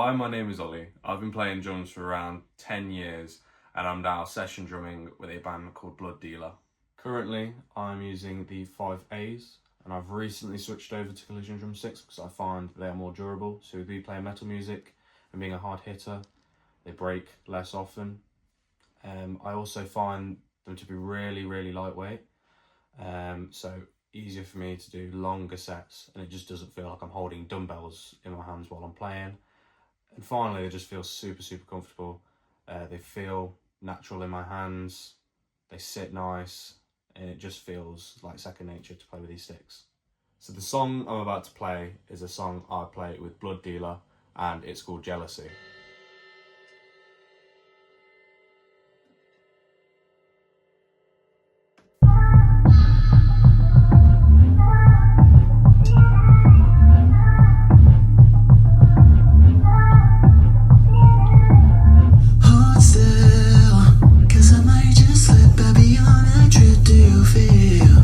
Hi, my name is Ollie. I've been playing drums for around 10 years and I'm now session drumming with a band called Blood Dealer. Currently, I'm using the 5As and I've recently switched over to Collision Drumsticks because I find they are more durable. So with me playing metal music and being a hard hitter, they break less often. I also find them to be really lightweight, so easier for me to do longer sets, and it just doesn't feel like I'm holding dumbbells in my hands while I'm playing. And finally, they just feel super comfortable. They feel natural in my hands, they sit nice, and it just feels like second nature to play with these sticks. So the song I'm about to play is a song I play with Blood Dealer, and it's called Jealousy. Do you feel?